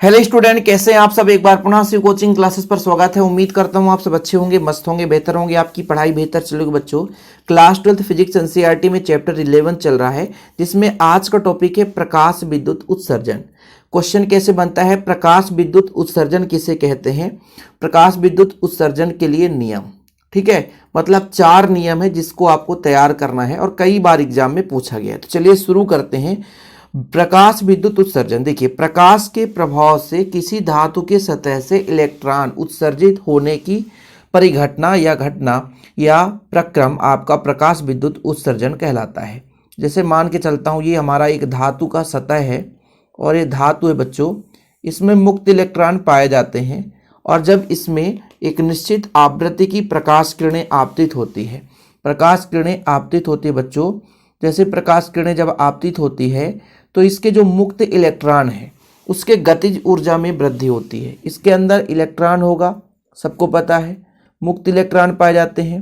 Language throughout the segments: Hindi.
हेलो स्टूडेंट, कैसे हैं आप सब। एक बार पुनः से कोचिंग क्लासेस पर स्वागत है। उम्मीद करता हूं आप सब अच्छे होंगे, मस्त होंगे, बेहतर होंगे, आपकी पढ़ाई बेहतर चलेगी। बच्चों, क्लास 12 फिजिक्स एनसीईआरटी में चैप्टर 11 चल रहा है, जिसमें आज का टॉपिक है प्रकाश विद्युत उत्सर्जन। क्वेश्चन कैसे बनता है, प्रकाश विद्युत उत्सर्जन किसे कहते हैं, प्रकाश विद्युत उत्सर्जन के लिए नियम। ठीक है, मतलब 4 नियम है जिसको आपको तैयार करना है और कई बार एग्जाम में पूछा गया है। तो चलिए शुरू करते हैं। प्रकाश विद्युत उत्सर्जन, देखिए, प्रकाश के प्रभाव से किसी धातु के सतह से इलेक्ट्रॉन उत्सर्जित होने की परिघटना या घटना या प्रक्रम आपका प्रकाश विद्युत उत्सर्जन कहलाता है। जैसे मान के चलता हूँ, ये हमारा एक धातु का सतह है और ये धातु है बच्चों, इसमें मुक्त इलेक्ट्रॉन पाए जाते हैं और जब इसमें एक निश्चित आवृत्ति की प्रकाश किरणें आपतित होती है, प्रकाश किरणें आपतित होती है बच्चों, जैसे प्रकाश किरणें जब आपतित होती है तो इसके जो मुक्त इलेक्ट्रॉन है उसके गतिज ऊर्जा में वृद्धि होती है। इसके अंदर इलेक्ट्रॉन होगा, सबको पता है, मुक्त इलेक्ट्रॉन पाए जाते हैं।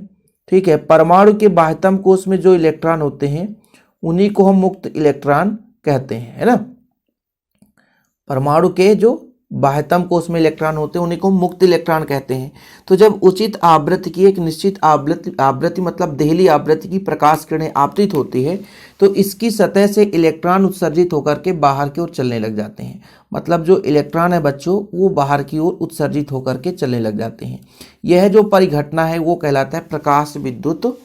ठीक है, परमाणु के बाह्यतम कोश में जो इलेक्ट्रॉन होते हैं उन्हीं को हम मुक्त इलेक्ट्रॉन कहते हैं, है ना। परमाणु के जो बाह्यतम कोश में इलेक्ट्रॉन होते हैं उन्हीं को मुक्त इलेक्ट्रॉन कहते हैं। तो जब उचित आवृत्ति की, एक निश्चित आवृत्ति मतलब देहली आवृत्ति की प्रकाश किरणें आपतित होती है तो इसकी सतह से इलेक्ट्रॉन उत्सर्जित होकर के बाहर की ओर चलने लग जाते हैं। मतलब जो इलेक्ट्रॉन है बच्चों वो बाहर की ओर उत्सर्जित होकर के चलने लग जाते हैं। यह जो परिघटना है वो कहलाता है प्रकाश विद्युत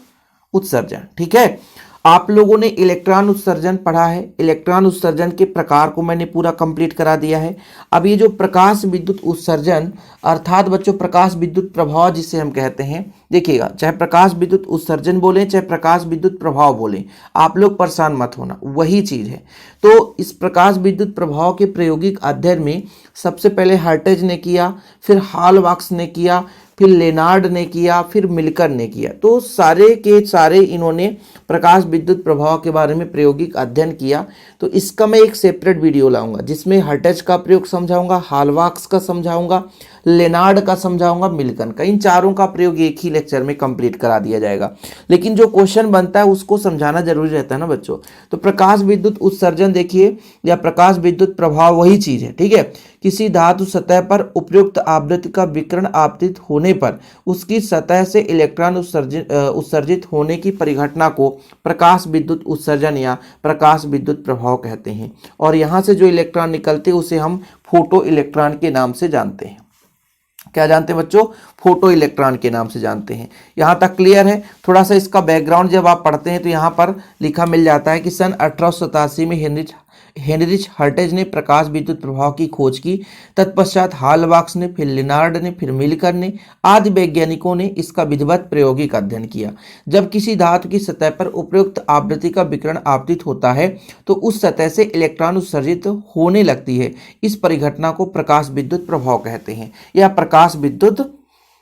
उत्सर्जन। ठीक है, आप लोगों ने इलेक्ट्रॉन उत्सर्जन पढ़ा है, इलेक्ट्रॉन उत्सर्जन के प्रकार को मैंने पूरा कंप्लीट करा दिया है। अब ये जो प्रकाश विद्युत उत्सर्जन अर्थात बच्चों प्रकाश विद्युत प्रभाव जिसे हम कहते हैं, देखिएगा, चाहे प्रकाश विद्युत उत्सर्जन बोले चाहे प्रकाश विद्युत प्रभाव बोले, आप लोग परेशान मत होना, वही चीज है। तो इस प्रकाश विद्युत प्रभाव के प्रायोगिक अध्ययन में सबसे पहले हर्ट्ज ने किया, फिर हालवाक्स ने किया, फिर लेनार्ड ने किया, फिर मिल्कर ने किया। तो सारे के सारे इन्होंने प्रकाश विद्युत प्रभाव के बारे में प्रायोगिक अध्ययन किया। तो इसका मैं एक सेपरेट वीडियो लाऊंगा जिसमें हर्ट्ज का प्रयोग समझाऊंगा, हालवाक्स का समझाऊंगा, लेनार्ड का समझाऊंगा, मिल्कन का। इन चारों का प्रयोग एक ही लेक्चर में कंप्लीट करा दिया जाएगा। लेकिन जो क्वेश्चन बनता है उसको समझाना जरूरी रहता है ना बच्चों। तो प्रकाश विद्युत उत्सर्जन देखिए या प्रकाश विद्युत प्रभाव वही चीज है। ठीक है, किसी धातु सतह पर उपयुक्त आवृत्ति का विकिरण आपतित होने पर उसकी सतह से इलेक्ट्रॉन उत्सर्जित होने की परिघटना को प्रकाश विद्युत उत्सर्जन या प्रकाश विद्युत प्रभाव कहते हैं। और यहाँ से जो इलेक्ट्रॉन निकलते हैं उसे हम फोटो इलेक्ट्रॉन के नाम से जानते हैं। क्या जानते हैं बच्चों, फोटो इलेक्ट्रॉन के नाम से जानते हैं। यहाँ तक क्लियर है। थोड़ा सा इसका बैकग्राउंड जब आप पढ़ते हैं तो यहाँ पर लिखा मिल जाता है कि सन 1887 में हेनरिच हर्ट्ज ने प्रकाश विद्युत प्रभाव की खोज की। तत्पश्चात हालवाक्स ने, फिर लिनार्ड ने, फिर मिल्कर ने आदि वैज्ञानिकों ने इसका विधिवत प्रायोगिक अध्ययन किया। जब किसी धातु की सतह पर उपयुक्त आवृत्ति का विकिरण आपतित होता है तो उस सतह से इलेक्ट्रॉन उत्सर्जित होने लगती है। इस परिघटना को प्रकाश विद्युत प्रभाव कहते हैं या प्रकाश विद्युत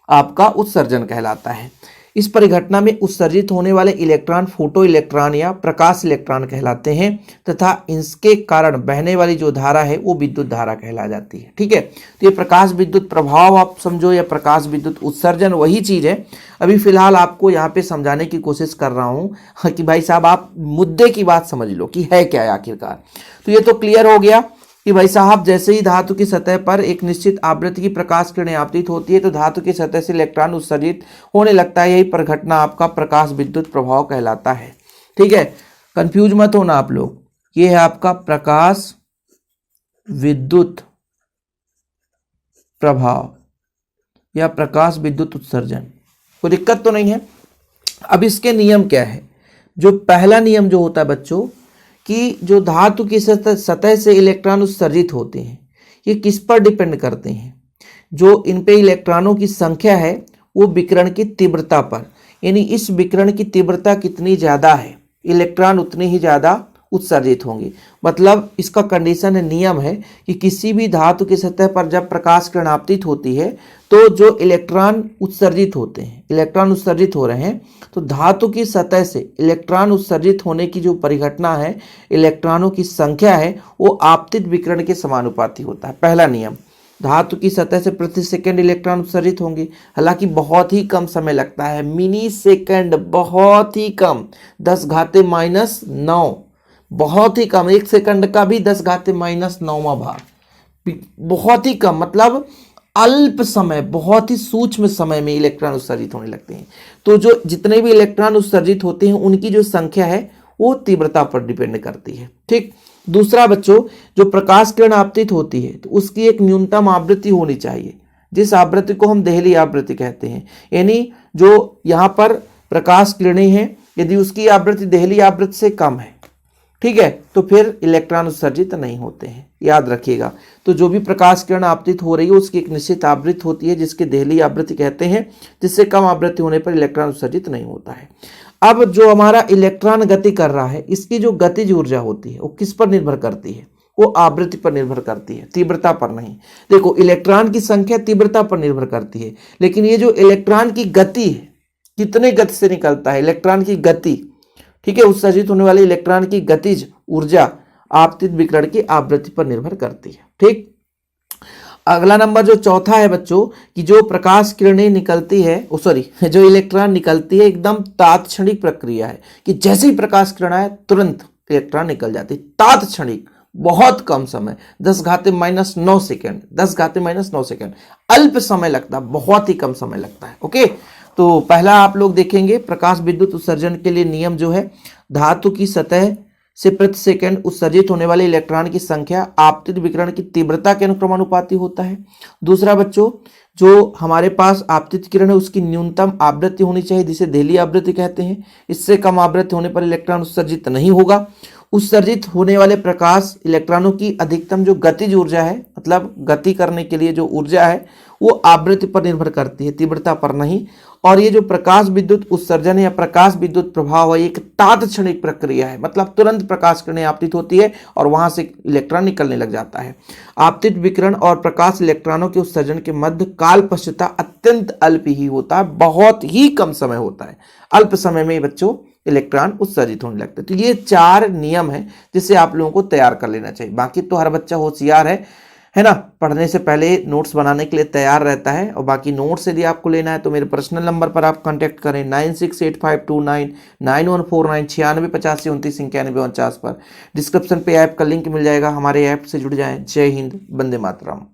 आपका उत्सर्जन कहलाता है। इस परिघटना में उत्सर्जित होने वाले इलेक्ट्रॉन फोटो इलेक्ट्रॉन या प्रकाश इलेक्ट्रॉन कहलाते हैं तथा इसके कारण बहने वाली जो धारा है वो विद्युत धारा कहला जाती है। ठीक है, तो ये प्रकाश विद्युत प्रभाव आप समझो या प्रकाश विद्युत उत्सर्जन वही चीज है। अभी फिलहाल आपको यहाँ पे समझाने की कोशिश कर रहा हूँ कि भाई साहब आप मुद्दे की बात समझ लो कि है क्या है आखिरकार। तो ये तो क्लियर हो गया कि भाई साहब जैसे ही धातु की सतह पर एक निश्चित आवृत्ति की प्रकाश किरणें आपतित होती है तो धातु की सतह से इलेक्ट्रॉन उत्सर्जित होने लगता है। यही परिघटना आपका प्रकाश विद्युत प्रभाव कहलाता है। ठीक है, कंफ्यूज मत होना आप लोग। ये है आपका प्रकाश विद्युत प्रभाव या प्रकाश विद्युत उत्सर्जन। कोई दिक्कत तो नहीं है। अब इसके नियम क्या है। जो पहला नियम जो होता है बच्चों कि जो धातु की सतह से इलेक्ट्रॉन उत्सर्जित होते हैं ये किस पर डिपेंड करते हैं, जो इन पे इलेक्ट्रॉनों की संख्या है वो विकिरण की तीव्रता पर, यानी इस विकिरण की तीव्रता कितनी ज़्यादा है इलेक्ट्रॉन उतनी ही ज़्यादा उत्सर्जित होंगे। मतलब इसका कंडीशन है, नियम है कि किसी भी धातु की सतह पर जब प्रकाश किरण आपतित होती है तो जो इलेक्ट्रॉन उत्सर्जित होते हैं, इलेक्ट्रॉन उत्सर्जित हो रहे हैं, तो धातु की सतह से इलेक्ट्रॉन उत्सर्जित होने की जो परिघटना है, इलेक्ट्रॉनों की संख्या है, वो आपतित विकिरण के समानुपाती होता है। पहला नियम, धातु की सतह से प्रति सेकंड इलेक्ट्रॉन उत्सर्जित होंगे। हालांकि बहुत ही कम समय लगता है, मिनी सेकंड, बहुत ही कम, 10⁻⁹, बहुत ही कम, 1 सेकंड का भी 10⁻⁹वां भाग, बहुत ही कम, मतलब अल्प समय, बहुत ही सूक्ष्म समय में इलेक्ट्रॉन उत्सर्जित होने लगते हैं। तो जो जितने भी इलेक्ट्रॉन उत्सर्जित होते हैं उनकी जो संख्या है वो तीव्रता पर डिपेंड करती है। ठीक। दूसरा बच्चों, जो प्रकाश किरण आपतित होती है तो उसकी एक न्यूनतम आवृत्ति होनी चाहिए, जिस आवृत्ति को हम देहली आवृत्ति कहते हैं। यानी जो यहाँ पर प्रकाश किरणें हैं, यदि उसकी आवृत्ति देहली आवृत्ति से कम है, ठीक है, तो फिर इलेक्ट्रॉन उत्सर्जित नहीं होते हैं, याद रखिएगा। तो जो भी प्रकाश किरण आपतित हो रही है उसकी एक निश्चित आवृत्ति होती है जिसके देहली आवृत्ति कहते हैं, जिससे कम आवृत्ति होने पर इलेक्ट्रॉन उत्सर्जित नहीं होता है। अब जो हमारा इलेक्ट्रॉन गति कर रहा है, इसकी जो गतिज ऊर्जा होती है वो किस पर निर्भर करती है? वो आवृत्ति पर निर्भर करती है, तीव्रता पर नहीं। देखो, इलेक्ट्रॉन की संख्या तीव्रता पर निर्भर करती है, लेकिन ये जो इलेक्ट्रॉन की गति है, कितने गति से निकलता है, इलेक्ट्रॉन की गति, ठीक है, उत्सर्जित होने वाले इलेक्ट्रॉन की गतिज ऊर्जा आपतित विकिरण की आवृत्ति पर निर्भर करती है। ठीक। अगला नंबर जो चौथा है बच्चों, कि जो प्रकाश किरणें निकलती है, जो इलेक्ट्रॉन निकलती है, एकदम तात्क्षणिक प्रक्रिया है कि जैसे ही प्रकाश किरण आए तुरंत इलेक्ट्रॉन निकल जाती है। तात्क्षणिक, बहुत कम समय, 10⁻⁹ सेकेंड, 10⁻⁹ सेकेंड, अल्प समय लगता है, बहुत ही कम समय लगता है। ओके, तो पहला आप लोग देखेंगे प्रकाश विद्युत उत्सर्जन के लिए नियम जो है, धातु की सतह से प्रति सेकंड उत्सर्जित होने वाले इलेक्ट्रॉन की संख्या आपतित विकिरण की तीव्रता के अनुक्रमानुपाती होता है। दूसरा बच्चों, जो हमारे पास आपतित किरण है उसकी न्यूनतम आवृत्ति होनी चाहिए, जिसे देहली आवृत्ति कहते हैं। इससे कम आवृत्ति होने पर इलेक्ट्रॉन उत्सर्जित नहीं होगा। उत्सर्जित होने वाले प्रकाश इलेक्ट्रॉनों की अधिकतम जो गतिज ऊर्जा है, मतलब गति करने के लिए जो ऊर्जा है, वो आवृत्ति पर निर्भर करती है, तीव्रता पर नहीं। और ये जो प्रकाश विद्युत उत्सर्जन है या प्रकाश विद्युत प्रभाव है, एक तात्क्षणिक प्रक्रिया है, मतलब तुरंत प्रकाश किरणें आपतित होती है और वहां से इलेक्ट्रॉन निकलने लग जाता है। आपतित विकिरण और प्रकाश इलेक्ट्रॉनों के उत्सर्जन के मध्य काल पश्चता अत्यंत अल्प ही होता है, बहुत ही कम समय होता है। अल्प समय में बच्चों इलेक्ट्रॉन उत्सर्जित होने लगते हैं। तो ये 4 नियम है जिसे आप लोगों को तैयार कर लेना चाहिए। बाकी तो हर बच्चा होशियार है ना, पढ़ने से पहले नोट्स बनाने के लिए तैयार रहता है। और बाकी नोट्स यदि आपको लेना है तो मेरे पर्सनल नंबर पर आप कांटेक्ट करें 9685299149 9685293949 पर। डिस्क्रिप्शन पे ऐप का लिंक मिल जाएगा, हमारे ऐप से जुड़ जाएं। जय हिंद, वंदे मातरम।